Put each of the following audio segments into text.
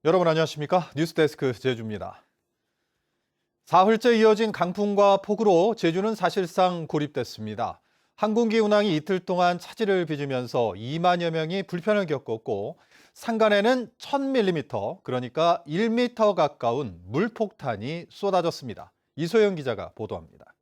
여러분 안녕하십니까? 뉴스데스크 제주입니다. 사흘째 이어진 강풍과 폭우로 제주는 사실상 고립됐습니다. 항공기 운항이 이틀 동안 차질을 빚으면서 2만여 명이 불편을 겪었고 산간에는 1000mm, 그러니까 1m 가까운 물폭탄이 쏟아졌습니다. 이소영 기자가 보도합니다.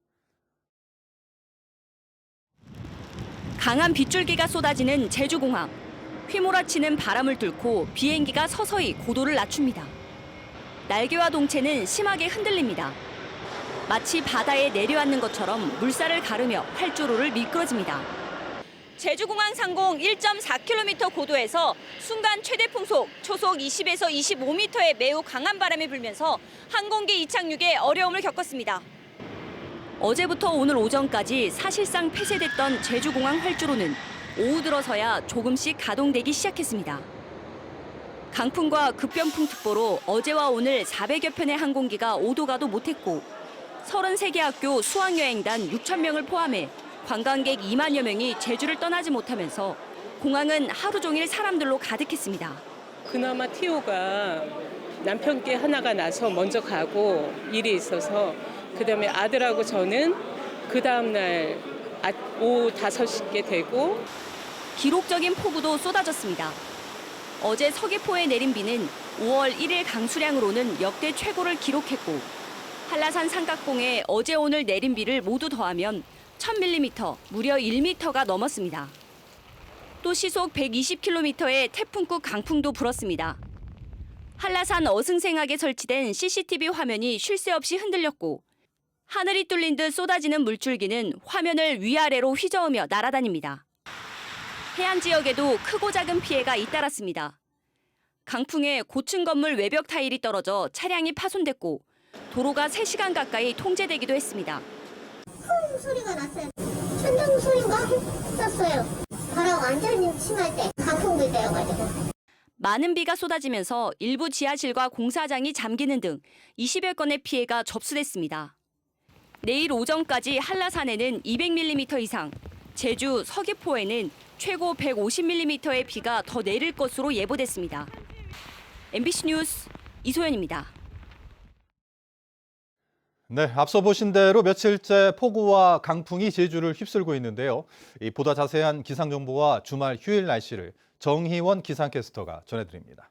강한 빗줄기가 쏟아지는 제주공항. 휘몰아치는 바람을 뚫고 비행기가 서서히 고도를 낮춥니다. 날개와 동체는 심하게 흔들립니다. 마치 바다에 내려앉는 것처럼 물살을 가르며 활주로를 미끄러집니다. 제주공항 상공 1.4km 고도에서 순간 최대 풍속 초속 20에서 25m의 매우 강한 바람이 불면서 항공기 이착륙에 어려움을 겪었습니다. 어제부터 오늘 오전까지 사실상 폐쇄됐던 제주공항 활주로는 오후 들어서야 조금씩 가동되기 시작했습니다. 강풍과 급변풍특보로 어제와 오늘 400여 편의 항공기가 오도가도 못했고 33개 학교 수학여행단 6,000명을 포함해 관광객 2만여 명이 제주를 떠나지 못하면서 공항은 하루 종일 사람들로 가득했습니다. 그나마 TO가 남편께 하나가 나서 먼저 가고 일이 있어서 그다음에 아들하고 저는 그 다음날 오후 5시께 되고 기록적인 폭우도 쏟아졌습니다. 어제 서귀포에 내린 비는 5월 1일 강수량으로는 역대 최고를 기록했고 한라산 삼각봉에 어제 오늘 내린 비를 모두 더하면 1000mm, 무려 1m가 넘었습니다. 또 시속 120km의 태풍급 강풍도 불었습니다. 한라산 어승생학에 설치된 CCTV 화면이 쉴 새 없이 흔들렸고 하늘이 뚫린 듯 쏟아지는 물줄기는 화면을 위아래로 휘저으며 날아다닙니다. 해안 지역에도 크고 작은 피해가 잇따랐습니다. 강풍에 고층 건물 외벽 타일이 떨어져 차량이 파손됐고 도로가 3시간 가까이 통제되기도 했습니다. 쿵 소리가 났어요. 천둥 소리가 했었어요. 바람 완전히 심할 때 강풍 불 때여가지고. 많은 비가 쏟아지면서 일부 지하실과 공사장이 잠기는 등 20여 건의 피해가 접수됐습니다. 내일 오전까지 한라산에는 200mm 이상, 제주, 서귀포에는 최고 150mm의 비가 더 내릴 것으로 예보됐습니다. MBC 뉴스 이소연입니다. 네, 앞서 보신 대로 며칠째 폭우와 강풍이 제주를 휩쓸고 있는데요. 보다 자세한 기상 정보와 주말 휴일 날씨를 정희원 기상캐스터가 전해드립니다.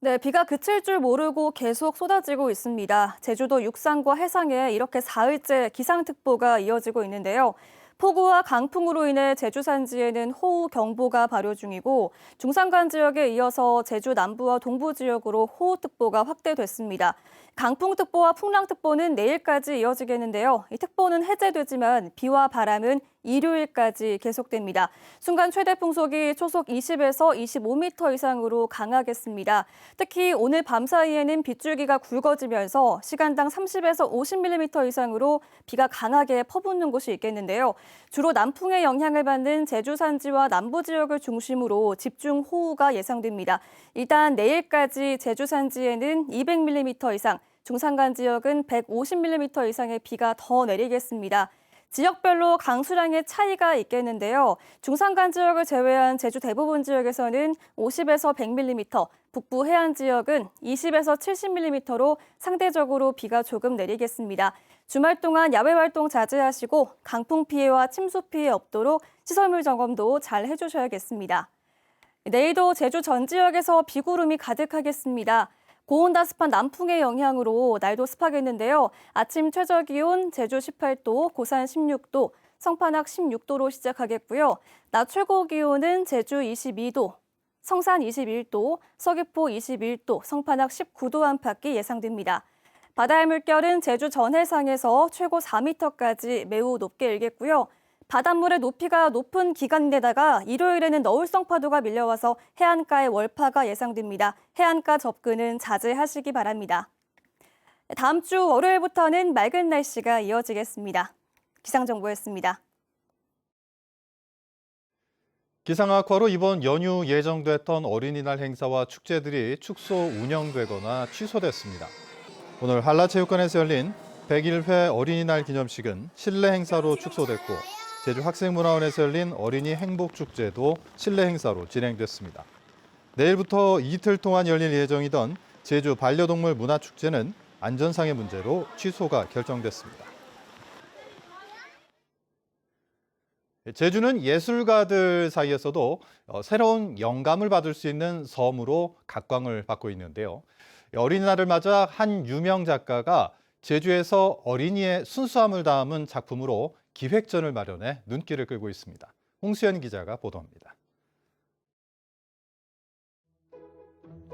네, 비가 그칠 줄 모르고 계속 쏟아지고 있습니다. 제주도 육상과 해상에 이렇게 사흘째 기상특보가 이어지고 있는데요. 폭우와 강풍으로 인해 제주 산지에는 호우경보가 발효 중이고 중산간 지역에 이어서 제주 남부와 동부 지역으로 호우특보가 확대됐습니다. 강풍특보와 풍랑특보는 내일까지 이어지겠는데요. 이 특보는 해제되지만 비와 바람은 일요일까지 계속됩니다. 순간 최대 풍속이 초속 20에서 25m 이상으로 강하겠습니다. 특히 오늘 밤 사이에는 빗줄기가 굵어지면서 시간당 30에서 50mm 이상으로 비가 강하게 퍼붓는 곳이 있겠는데요. 주로 남풍의 영향을 받는 제주 산지와 남부 지역을 중심으로 집중 호우가 예상됩니다. 일단 내일까지 제주 산지에는 200mm 이상, 중산간 지역은 150mm 이상의 비가 더 내리겠습니다. 지역별로 강수량의 차이가 있겠는데요. 중산간 지역을 제외한 제주 대부분 지역에서는 50에서 100mm, 북부 해안 지역은 20에서 70mm로 상대적으로 비가 조금 내리겠습니다. 주말 동안 야외 활동 자제하시고 강풍 피해와 침수 피해 없도록 시설물 점검도 잘 해주셔야겠습니다. 내일도 제주 전 지역에서 비구름이 가득하겠습니다. 고온다습한 남풍의 영향으로 날도 습하겠는데요. 아침 최저기온 제주 18도, 고산 16도, 성판악 16도로 시작하겠고요. 낮 최고기온은 제주 22도, 성산 21도, 서귀포 21도, 성판악 19도 안팎이 예상됩니다. 바다의 물결은 제주 전해상에서 최고 4m까지 매우 높게 일겠고요. 바닷물의 높이가 높은 기간인데다가 일요일에는 너울성 파도가 밀려와서 해안가에 월파가 예상됩니다. 해안가 접근은 자제하시기 바랍니다. 다음 주 월요일부터는 맑은 날씨가 이어지겠습니다. 기상정보였습니다. 기상악화로 이번 연휴 예정됐던 어린이날 행사와 축제들이 축소 운영되거나 취소됐습니다. 오늘 한라체육관에서 열린 101회 어린이날 기념식은 실내 행사로 축소됐고 제주학생문화원에서 열린 어린이 행복축제도 실내 행사로 진행됐습니다. 내일부터 이틀 동안 열릴 예정이던 제주 반려동물 문화축제는 안전상의 문제로 취소가 결정됐습니다. 제주는 예술가들 사이에서도 새로운 영감을 받을 수 있는 섬으로 각광을 받고 있는데요. 어린이날을 맞아 한 유명 작가가 제주에서 어린이의 순수함을 담은 작품으로 기획전을 마련해 눈길을 끌고 있습니다. 홍수연 기자가 보도합니다.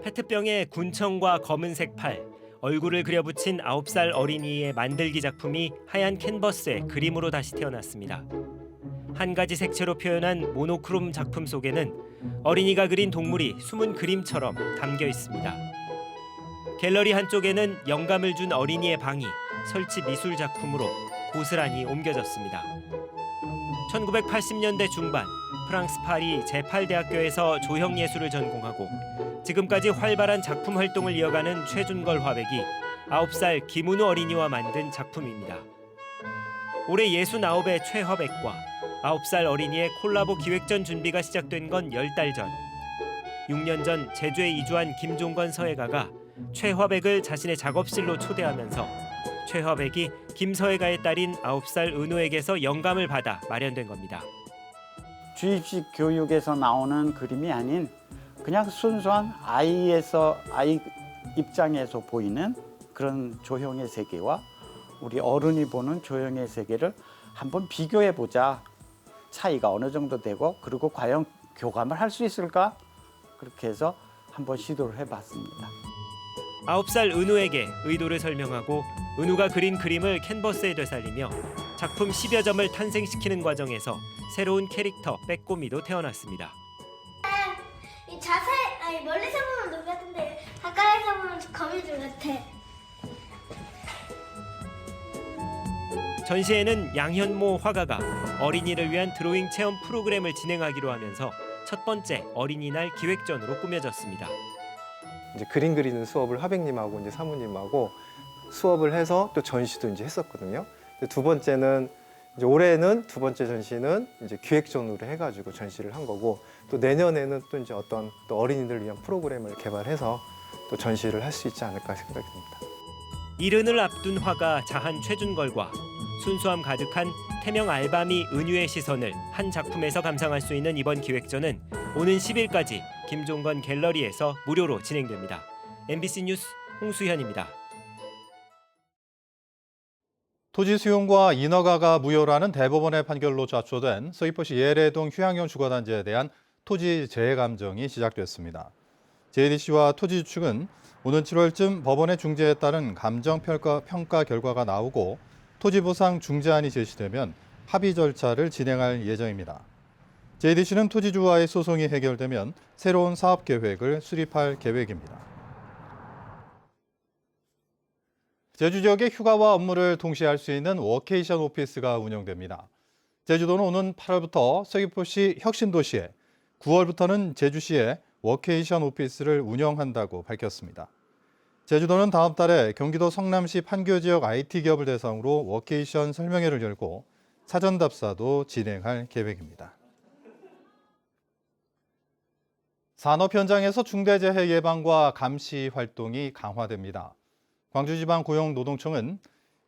페트병에 군청과 검은색 팔, 얼굴을 그려붙인 9살 어린이의 만들기 작품이 하얀 캔버스에 그림으로 다시 태어났습니다. 한 가지 색채로 표현한 모노크롬 작품 속에는 어린이가 그린 동물이 숨은 그림처럼 담겨 있습니다. 갤러리 한쪽에는 영감을 준 어린이의 방이 설치 미술 작품으로 고스란히 옮겨졌습니다. 1980년대 중반 프랑스 파리 제8대학교에서 조형예술을 전공하고 지금까지 활발한 작품 활동을 이어가는 최준걸 화백이 9살 김은우 어린이와 만든 작품입니다. 올해 69의 최화백과 9살 어린이의 콜라보 기획전 준비가 시작된 건 10달 전. 6년 전 제주에 이주한 김종건 서예가가 최화백을 자신의 작업실로 초대하면서 최화백이 김서예가의 딸인 9살 은우에게서 영감을 받아 마련된 겁니다. 주입식 교육에서 나오는 그림이 아닌 그냥 순수한 아이 입장에서 보이는 그런 조형의 세계와 우리 어른이 보는 조형의 세계를 한번 비교해 보자. 차이가 어느 정도 되고 그리고 과연 교감을 할 수 있을까? 그렇게 해서 한번 시도를 해봤습니다. 9살 은우에게 의도를 설명하고 은우가 그린 그림을 캔버스에 되살리며 작품 10여 점을 탄생시키는 과정에서 새로운 캐릭터 빼꼬미도 태어났습니다. 멀리서 보면 눈 같은데 가까이서 보면 거미줄 같아. 전시회는 양현모 화가가 어린이를 위한 드로잉 체험 프로그램을 진행하기로 하면서 첫 번째 어린이날 기획전으로 꾸며졌습니다. 이제 그림 그리는 수업을 화백님하고 이제 사모님하고 수업을 해서 또 전시도 이제 했었거든요. 두 번째는 이제 올해는 두 번째 전시는 이제 기획전으로 해가지고 전시를 한 거고 또 내년에는 또 이제 어떤 또 어린이들 위한 프로그램을 개발해서 또 전시를 할 수 있지 않을까 생각이 듭니다. 이른을 앞둔 화가 자한 최준걸과 순수함 가득한 태명 알바미 은유의 시선을 한 작품에서 감상할 수 있는 이번 기획전은 오는 10일까지 김종건 갤러리에서 무료로 진행됩니다. MBC 뉴스 홍수현입니다. 토지 수용과 인허가가 무효라는 대법원의 판결로 좌초된 서귀포시 예래동 휴양용 주거단지에 대한 토지 재해 감정이 시작됐습니다. JDC와 토지 측은 오는 7월쯤 법원의 중재에 따른 감정 평가 결과가 나오고 토지 보상 중재안이 제시되면 합의 절차를 진행할 예정입니다. JDC는 토지주와의 소송이 해결되면 새로운 사업 계획을 수립할 계획입니다. 제주 지역의 휴가와 업무를 동시에 할 수 있는 워케이션 오피스가 운영됩니다. 제주도는 오는 8월부터 서귀포시 혁신도시에, 9월부터는 제주시에 워케이션 오피스를 운영한다고 밝혔습니다. 제주도는 다음 달에 경기도 성남시 판교 지역 IT 기업을 대상으로 워케이션 설명회를 열고 사전 답사도 진행할 계획입니다. 산업 현장에서 중대재해 예방과 감시 활동이 강화됩니다. 광주지방고용노동청은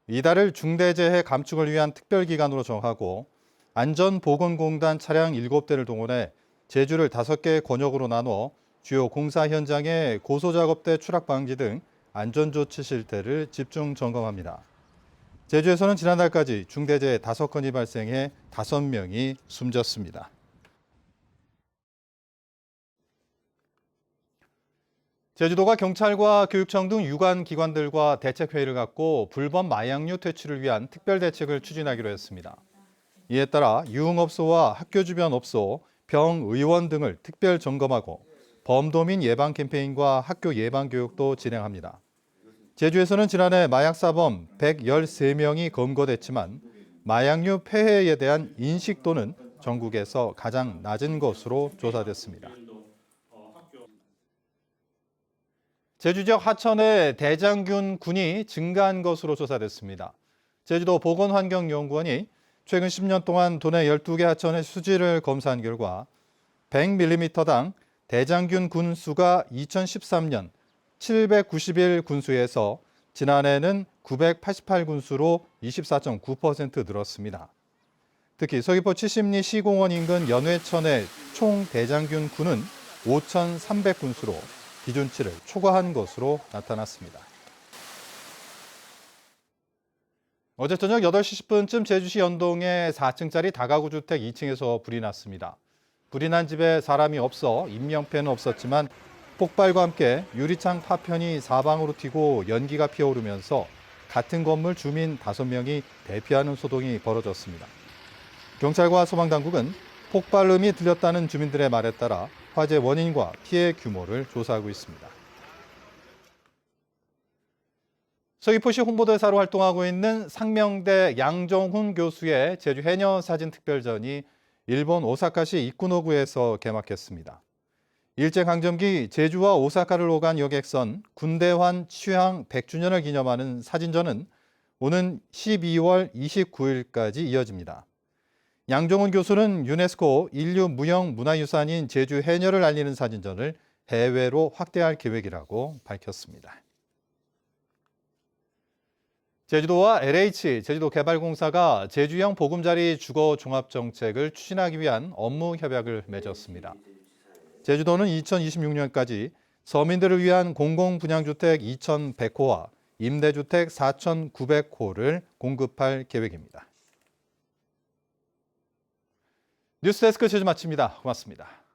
이달을 중대재해 감축을 위한 특별기간으로 정하고 안전보건공단 차량 7대를 동원해 제주를 5개 권역으로 나눠 주요 공사 현장의 고소작업대 추락 방지 등 안전조치 실태를 집중 점검합니다. 제주에서는 지난달까지 중대재해 5건이 발생해 5명이 숨졌습니다. 제주도가 경찰과 교육청 등 유관 기관들과 대책회의를 갖고 불법 마약류 퇴치를 위한 특별대책을 추진하기로 했습니다. 이에 따라 유흥업소와 학교 주변 업소, 병의원 등을 특별 점검하고 범도민 예방 캠페인과 학교 예방 교육도 진행합니다. 제주에서는 지난해 마약사범 113명이 검거됐지만 마약류 폐해에 대한 인식도는 전국에서 가장 낮은 것으로 조사됐습니다. 제주 지역 하천에 대장균 군이 증가한 것으로 조사됐습니다. 제주도 보건환경연구원이 최근 10년 동안 도내 12개 하천의 수질을 검사한 결과 100mm당 대장균 군수가 2013년 791 군수에서 지난해는 988 군수로 24.9% 늘었습니다. 특히 서귀포 칠십리 시공원 인근 연회천의 총 대장균 군은 5,300 군수로 기준치를 초과한 것으로 나타났습니다. 어제 저녁 8시 10분쯤 제주시 연동의 4층짜리 다가구 주택 2층에서 불이 났습니다. 불이 난 집에 사람이 없어 인명피해는 없었지만 폭발과 함께 유리창 파편이 사방으로 튀고 연기가 피어오르면서 같은 건물 주민 5명이 대피하는 소동이 벌어졌습니다. 경찰과 소방당국은 폭발음이 들렸다는 주민들의 말에 따라 화재 원인과 피해 규모를 조사하고 있습니다. 서귀포시 홍보대사로 활동하고 있는 상명대 양정훈 교수의 제주 해녀 사진 특별전이 일본 오사카시 이쿠노구에서 개막했습니다. 일제강점기 제주와 오사카를 오간 여객선 군대환 취항 100주년을 기념하는 사진전은 오는 12월 29일까지 이어집니다. 양정훈 교수는 유네스코 인류무형문화유산인 제주 해녀를 알리는 사진전을 해외로 확대할 계획이라고 밝혔습니다. 제주도와 LH 제주도개발공사가 제주형 보금자리 주거 종합정책을 추진하기 위한 업무 협약을 맺었습니다. 제주도는 2026년까지 서민들을 위한 공공분양주택 2,100호와 임대주택 4,900호를 공급할 계획입니다. 뉴스데스크 제주 마칩니다. 고맙습니다.